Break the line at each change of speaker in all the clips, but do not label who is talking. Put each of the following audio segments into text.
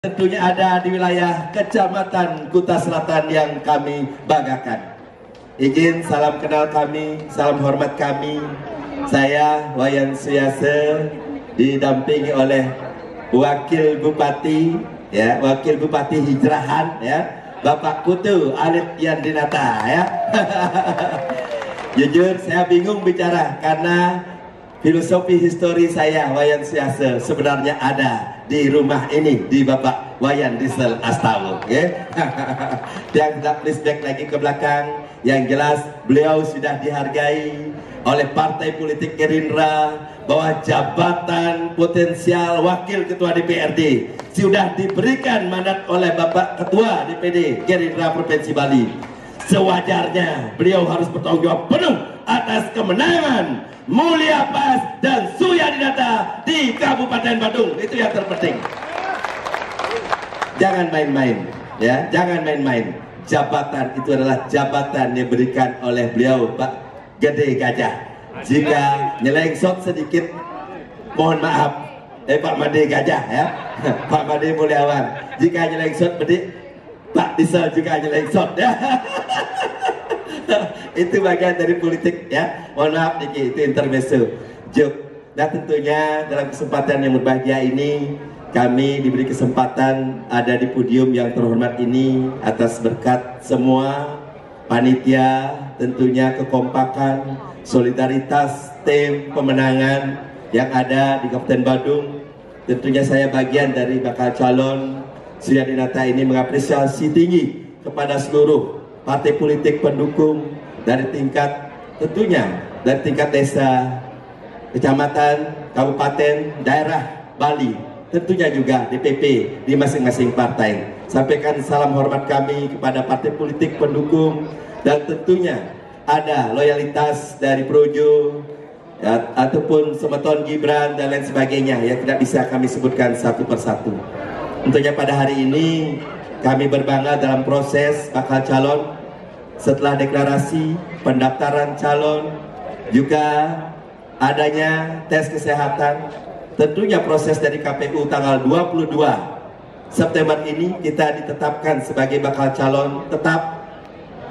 Tentunya ada di wilayah Kecamatan Kuta Selatan yang kami banggakan. Izin salam kenal kami, salam hormat kami. Saya Wayan Suyase didampingi oleh Wakil Bupati, ya, Wakil Bupati Hijrahan, ya, Bapak Kutu Alif Yandinata, ya. Jujur saya bingung bicara karena filosofi histori saya Wayan Suyase sebenarnya ada di rumah ini, di Bapak Wayan Rizal Astawa, ya. Yang tidak flashback lagi ke belakang, yang jelas beliau sudah dihargai oleh partai politik Gerindra bahwa jabatan potensial wakil ketua DPRD sudah diberikan mandat oleh Bapak Ketua DPD Gerindra Provinsi Bali. Sewajarnya beliau harus bertanggung jawab penuh atas kemenangan Mulia Pas dan Suyadinata di Kabupaten Badung. Itu yang terpenting. Jangan main-main, ya, jangan main-main. Jabatan itu adalah jabatan yang diberikan oleh beliau Pak Gede Gajah. Jika nyelengsot sedikit, mohon maaf, Pak Made Gajah, ya. Pak Made Mulyawan. Jika nyelengsot bedik, Pak Diesel juga nyelengsot, ya. Itu bagian dari politik, ya. Mohon maaf Niki, itu intermezzo. Nah tentunya dalam kesempatan yang berbahagia ini kami diberi kesempatan ada di podium yang terhormat ini atas berkat semua panitia, tentunya kekompakan, solidaritas tim pemenangan yang ada di Kabupaten Badung. Tentunya saya bagian dari bakal calon Suyadinata ini mengapresiasi tinggi kepada seluruh partai politik pendukung dari tingkat, tentunya dari tingkat desa, kecamatan, kabupaten, daerah Bali, tentunya juga DPP di masing-masing partai. Sampaikan salam hormat kami kepada partai politik pendukung dan tentunya ada loyalitas dari Projo, ya, ataupun Semeton Gibran dan lain sebagainya yang tidak bisa kami sebutkan satu persatu. Tentunya pada hari ini kami berbangga dalam proses bakal calon setelah deklarasi pendaftaran calon, juga adanya tes kesehatan. Tentunya proses dari KPU tanggal 22 September ini kita ditetapkan sebagai bakal calon tetap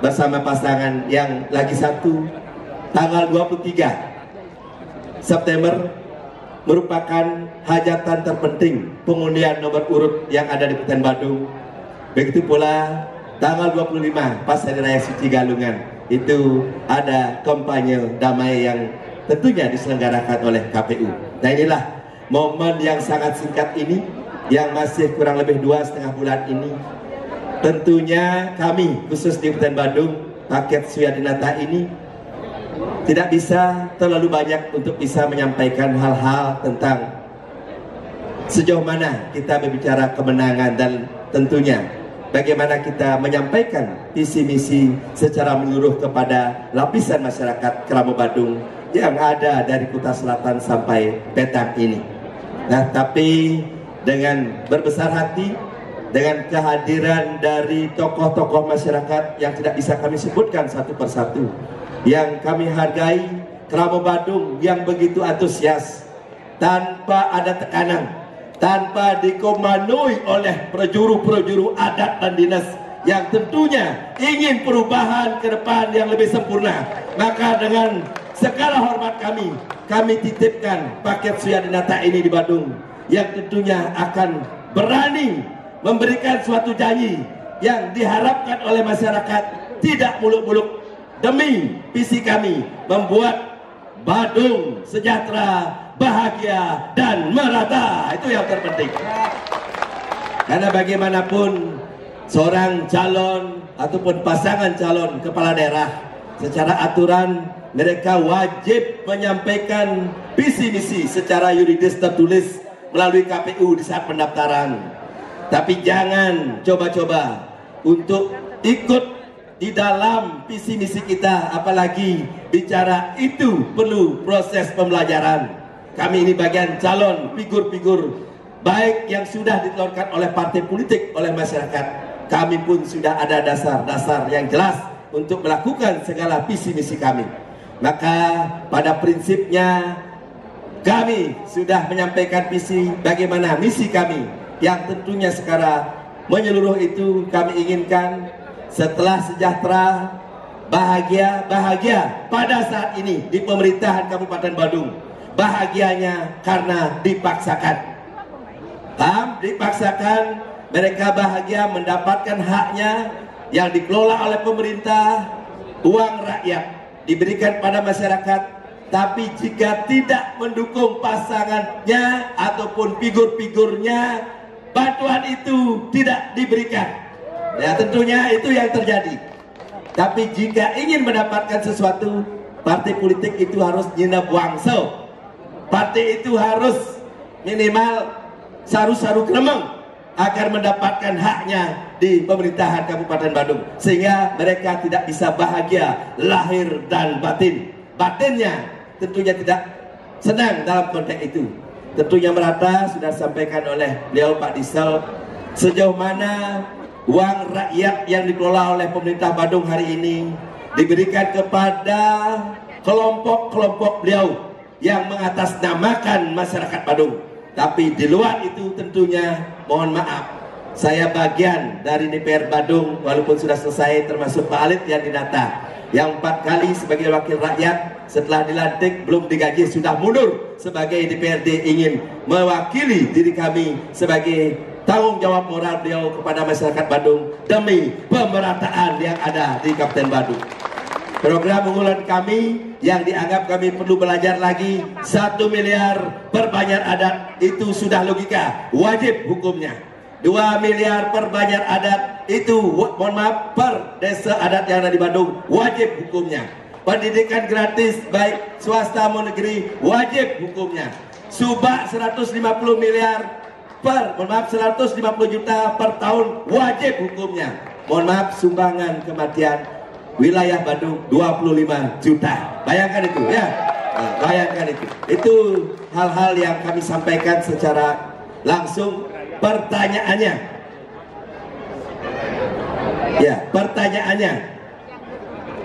bersama pasangan yang lagi satu. Tanggal 23 September merupakan hajatan terpenting pengundian nomor urut yang ada di Kabupaten Badung. Begitu pula tanggal 25 pas Hari Raya Suci Galungan itu ada kampanye damai yang tentunya diselenggarakan oleh KPU. Nah inilah momen yang sangat singkat ini yang masih kurang lebih 2,5 bulan ini. Tentunya kami khusus di Kabupaten Badung paket Suyadinata ini tidak bisa terlalu banyak untuk bisa menyampaikan hal-hal tentang sejauh mana kita berbicara kemenangan dan tentunya bagaimana kita menyampaikan visi misi secara menyeluruh kepada lapisan masyarakat Keramo Badung yang ada dari Kuta Selatan sampai Petang ini. Nah, tapi dengan berbesar hati, dengan kehadiran dari tokoh-tokoh masyarakat yang tidak bisa kami sebutkan satu persatu, yang kami hargai, Keramo Badung yang begitu antusias, tanpa ada tekanan, tanpa dikomandoi oleh prejuru-prejuru adat dan dinas yang tentunya ingin perubahan ke depan yang lebih sempurna. Maka dengan segala hormat kami titipkan paket Suyadinata ini di Badung yang tentunya akan berani memberikan suatu janji yang diharapkan oleh masyarakat, tidak muluk-muluk, demi visi kami membuat Badung sejahtera, bahagia dan merata. Itu yang terpenting. Karena bagaimanapun seorang calon ataupun pasangan calon kepala daerah secara aturan mereka wajib menyampaikan visi misi secara yuridis tertulis melalui KPU di saat pendaftaran. Tapi jangan coba-coba untuk ikut di dalam visi misi kita, apalagi bicara itu perlu proses pembelajaran. Kami ini bagian calon figur-figur baik yang sudah ditelurkan oleh partai politik, oleh masyarakat. Kami pun sudah ada dasar-dasar yang jelas untuk melakukan segala visi misi kami. Maka pada prinsipnya kami sudah menyampaikan visi bagaimana misi kami yang tentunya secara menyeluruh itu kami inginkan setelah sejahtera, bahagia pada saat ini di pemerintahan Kabupaten Badung. Bahagianya karena dipaksakan. Dipaksakan, mereka bahagia mendapatkan haknya yang dikelola oleh pemerintah, uang rakyat diberikan pada masyarakat. Tapi jika tidak mendukung pasangannya ataupun figur-figurnya, bantuan itu tidak diberikan. Ya, tentunya itu yang terjadi. Tapi jika ingin mendapatkan sesuatu, partai politik itu harus nyina buangso. Partai itu harus minimal saru-saru kremeng agar mendapatkan haknya di pemerintahan Kabupaten Badung, sehingga mereka tidak bisa bahagia lahir dan batin. Batinnya tentunya tidak senang dalam konteks itu. Tentunya merata sudah disampaikan oleh beliau Pak Diesel sejauh mana uang rakyat yang dikelola oleh pemerintah Badung hari ini diberikan kepada kelompok-kelompok beliau yang mengatasnamakan masyarakat Badung. Tapi di luar itu tentunya mohon maaf, saya bagian dari DPR Badung walaupun sudah selesai, termasuk Pak Alit yang didata, yang 4 kali sebagai wakil rakyat setelah dilantik belum digaji sudah mundur sebagai DPRD, ingin mewakili diri kami sebagai tanggung jawab moral beliau kepada masyarakat Badung demi pemerataan yang ada di Kabupaten Badung. Program unggulan kami yang dianggap kami perlu belajar lagi, 1 miliar per banjar adat itu sudah logika, wajib hukumnya. 2 miliar per banjar adat itu mohon maaf per desa adat yang ada di Bandung, wajib hukumnya. Pendidikan gratis baik swasta maupun negeri, wajib hukumnya. Subak 150 miliar per, mohon maaf 150 juta per tahun, wajib hukumnya. Mohon maaf sumbangan kematian wilayah Bandung 25 juta. Bayangkan itu ya. Nah, bayangkan itu. Itu hal-hal yang kami sampaikan secara langsung. Pertanyaannya. Ya, pertanyaannya.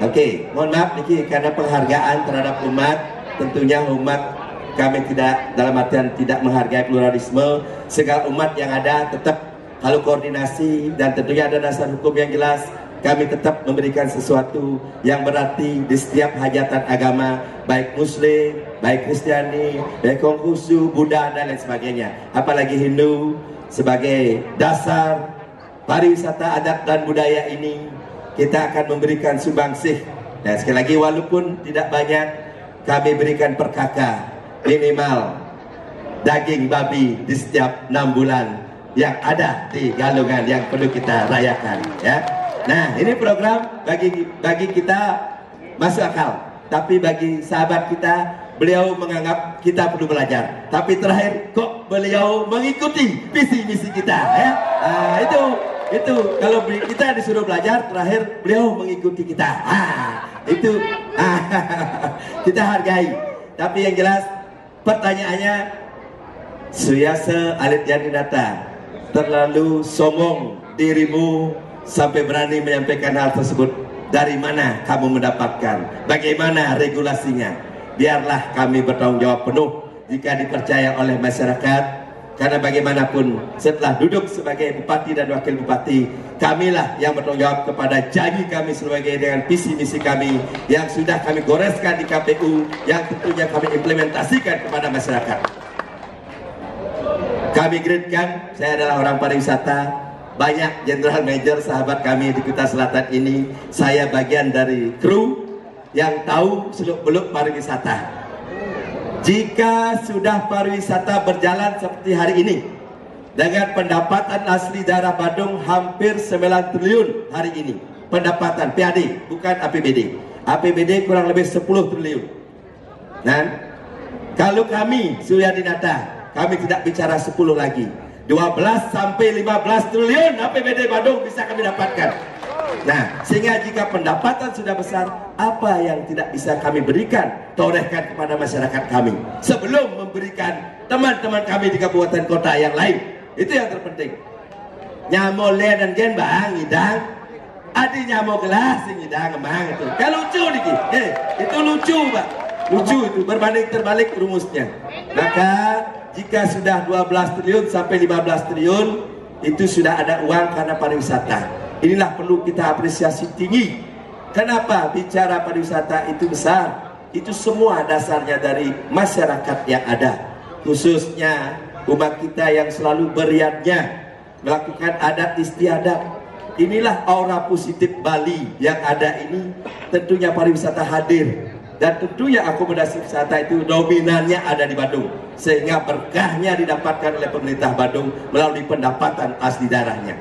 Oke, mohon maaf Niki karena penghargaan terhadap umat, tentunya umat kami tidak dalam artian tidak menghargai pluralisme, segala umat yang ada tetap kalau koordinasi dan tentunya ada dasar hukum yang jelas. Kami tetap memberikan sesuatu yang berarti di setiap hajatan agama, baik Muslim, baik Kristiani, baik Konghucu, Buddha dan lain sebagainya. Apalagi Hindu sebagai dasar pariwisata adat dan budaya ini, kita akan memberikan sumbangsih. Dan sekali lagi walaupun tidak banyak, kami berikan per kakak minimal daging babi di setiap 6 bulan yang ada di Galungan yang perlu kita rayakan ya. Nah, ini program bagi kita masuk akal. Tapi bagi sahabat kita, beliau menganggap kita perlu belajar. Tapi terakhir kok beliau mengikuti visi misi kita ya. Nah, itu kalau kita disuruh belajar, terakhir beliau mengikuti kita. Itu kita hargai. Tapi yang jelas pertanyaannya, Suyase Alit Yandinata, terlalu sombong dirimu sampai berani menyampaikan hal tersebut. Dari mana kamu mendapatkan? Bagaimana regulasinya? Biarlah kami bertanggung jawab penuh jika dipercaya oleh masyarakat. Karena bagaimanapun setelah duduk sebagai bupati dan wakil bupati, kamilah yang bertanggung jawab kepada janji kami sebagai dengan visi misi kami yang sudah kami goreskan di KPU, yang tentunya kami implementasikan kepada masyarakat. Kami gridkan, saya adalah orang pariwisata. Banyak general manager sahabat kami di Kuta Selatan ini, saya bagian dari kru yang tahu seluk-beluk pariwisata. Jika sudah pariwisata berjalan seperti hari ini, dengan pendapatan asli daerah Badung hampir 9 triliun hari ini, pendapatan PAD bukan APBD. APBD kurang lebih 10 triliun. Dan kalau kami Surya Dinata, kami tidak bicara 10 lagi, 12 sampai 15 triliun APBD Badung bisa kami dapatkan. Nah, sehingga jika pendapatan sudah besar, apa yang tidak bisa kami berikan, torehkan kepada masyarakat kami sebelum memberikan teman-teman kami di kabupaten kota yang lain. Itu yang terpenting. Nyamo le dan gen bang ngidang, adi nyamo gelas ngidang emang itu. Kan lucu nih, itu lucu Pak. Lucu itu, berbanding terbalik rumusnya. Maka jika sudah 12 triliun sampai 15 triliun itu sudah ada uang karena pariwisata. Inilah perlu kita apresiasi tinggi. Kenapa bicara pariwisata itu besar? Itu semua dasarnya dari masyarakat yang ada, khususnya umat kita yang selalu beriadnya melakukan adat istiadat. Inilah aura positif Bali yang ada ini. Tentunya pariwisata hadir, dan tentunya akomodasi wisata itu dominannya ada di Badung, sehingga berkahnya didapatkan oleh pemerintah Badung melalui pendapatan asli daerahnya.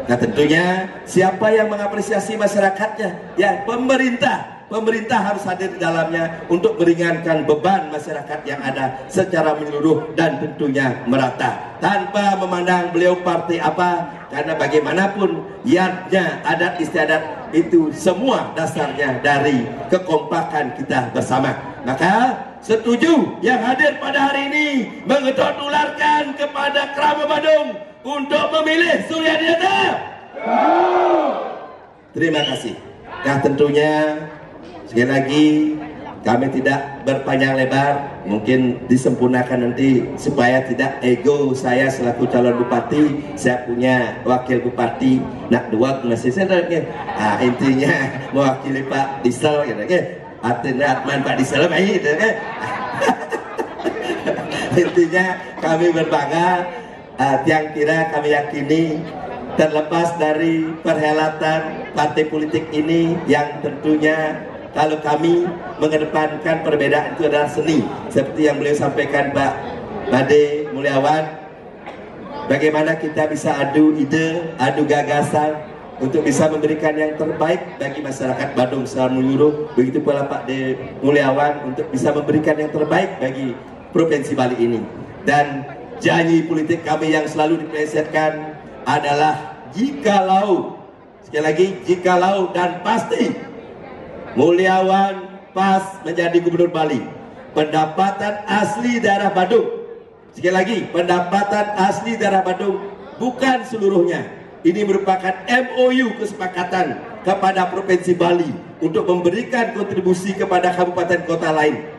Nah tentunya siapa yang mengapresiasi masyarakatnya? Ya pemerintah. Pemerintah harus hadir di dalamnya untuk meringankan beban masyarakat yang ada secara menyeluruh dan tentunya merata, tanpa memandang beliau partai apa, karena bagaimanapun yatnya adat istiadat itu semua dasarnya dari kekompakan kita bersama. Maka setuju yang hadir pada hari ini mengetok nularkan kepada Krama Badung untuk memilih Surya Dinata. Terima kasih. Nah tentunya sekali lagi kami tidak berpanjang lebar, mungkin disempurnakan nanti supaya tidak ego saya selaku calon bupati, saya punya wakil bupati nak dua masih senangnya. Intinya mewakili Pak Diesel gitu kan. Atman Pak Diesel baik gitu kan. Intinya kami berbangga, tiang kira kami yakini terlepas dari perhelatan partai politik ini yang tentunya kalau kami mengedepankan perbedaan itu adalah seni, seperti yang beliau sampaikan Pak Bade Mulyawan, bagaimana kita bisa adu ide, adu gagasan untuk bisa memberikan yang terbaik bagi masyarakat Badung secara menyeluruh. Begitu pula Pak De Mulyawan untuk bisa memberikan yang terbaik bagi Provinsi Bali ini. Dan janji politik kami yang selalu diplesetkan adalah jikalau, sekali lagi jikalau dan pasti Mulyawan pas menjadi gubernur Bali, pendapatan asli daerah Badung, sekali lagi pendapatan asli daerah Badung bukan seluruhnya, ini merupakan MOU kesepakatan kepada Provinsi Bali untuk memberikan kontribusi kepada kabupaten kota lain.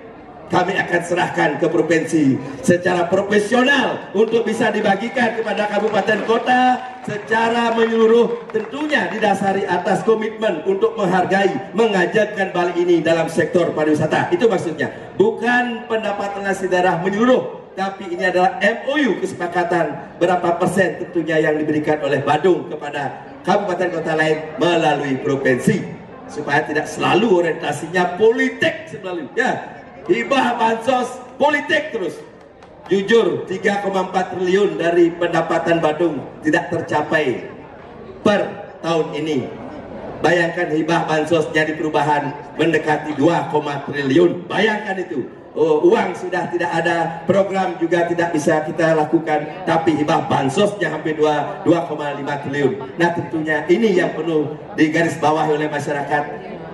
Kami akan serahkan ke provinsi secara profesional untuk bisa dibagikan kepada kabupaten kota secara menyeluruh, tentunya didasari atas komitmen untuk menghargai, mengajarkan Bali ini dalam sektor pariwisata. Itu maksudnya, bukan pendapatan asli daerah menyeluruh, tapi ini adalah MOU kesepakatan berapa persen tentunya yang diberikan oleh Badung kepada kabupaten kota lain melalui provinsi, supaya tidak selalu orientasinya politik selalu ya. Hibah bansos politik terus. Jujur 3,4 triliun dari pendapatan Badung tidak tercapai per tahun ini. Bayangkan hibah bansos jadi perubahan mendekati 2, triliun. Bayangkan itu. Uang sudah tidak ada, program juga tidak bisa kita lakukan, tapi hibah bansosnya hampir 2,5 triliun. Nah tentunya ini yang perlu digarisbawahi oleh masyarakat.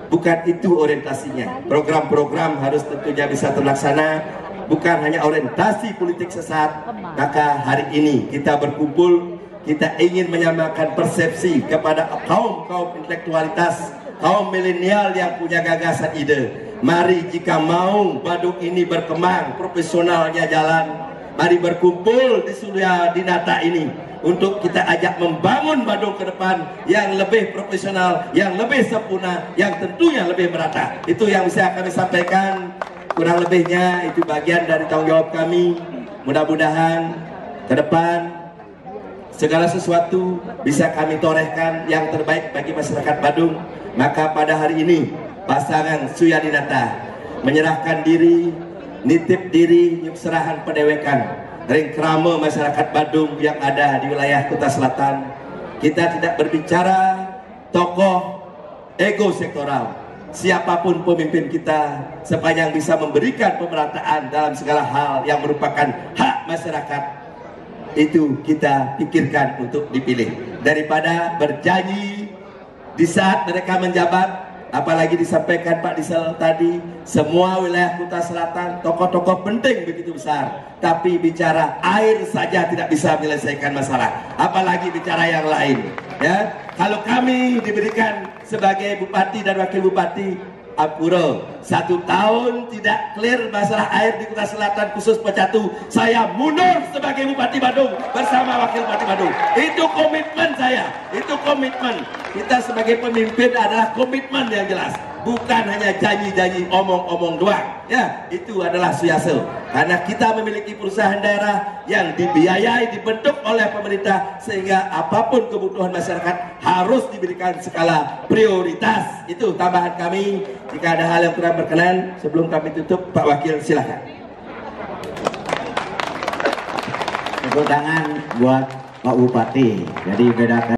Bukan itu orientasinya. Program-program harus tentunya bisa terlaksana, bukan hanya orientasi politik sesat. Maka hari ini kita berkumpul, kita ingin menyamakan persepsi kepada kaum intelektualitas, kaum milenial yang punya gagasan ide. Mari jika mau Badung ini berkembang, profesionalnya jalan, mari berkumpul di Surya Dinata ini untuk kita ajak membangun Badung ke depan yang lebih profesional, yang lebih sempurna, yang tentunya lebih merata. Itu yang bisa kami sampaikan. Kurang lebihnya itu bagian dari tanggung jawab kami. Mudah-mudahan ke depan segala sesuatu bisa kami torehkan yang terbaik bagi masyarakat Badung. Maka pada hari ini pasangan Surya Dinata menyerahkan diri, nitip diri, serahan pendewekan ring krama masyarakat Badung yang ada di wilayah Kuta Selatan. Kita tidak berbicara tokoh ego sektoral, siapapun pemimpin kita, sepanjang bisa memberikan pemerataan dalam segala hal yang merupakan hak masyarakat, itu kita pikirkan untuk dipilih. Daripada berjanji di saat mereka menjabat, apalagi disampaikan Pak Diesel tadi, semua wilayah Kuta Selatan tokoh-tokoh penting begitu besar, tapi bicara air saja tidak bisa menyelesaikan masalah, apalagi bicara yang lain ya. Kalau kami diberikan sebagai bupati dan wakil bupati, Apuro. 1 tahun tidak clear masalah air di Kota Selatan khusus Pecatu, saya mundur sebagai Bupati Badung bersama Wakil Bupati Badung. Itu komitmen saya, itu komitmen. Kita sebagai pemimpin adalah komitmen yang jelas, bukan hanya janji-janji omong-omong doang. Ya, itu adalah suyaso. Karena kita memiliki perusahaan daerah yang dibiayai, dibentuk oleh pemerintah, sehingga apapun kebutuhan masyarakat harus diberikan skala prioritas. Itu tambahan kami. Jika ada hal yang kurang berkenan, sebelum kami tutup, Pak Wakil silakan.
Tepuk tangan buat Pak Bupati. Jadi bedakan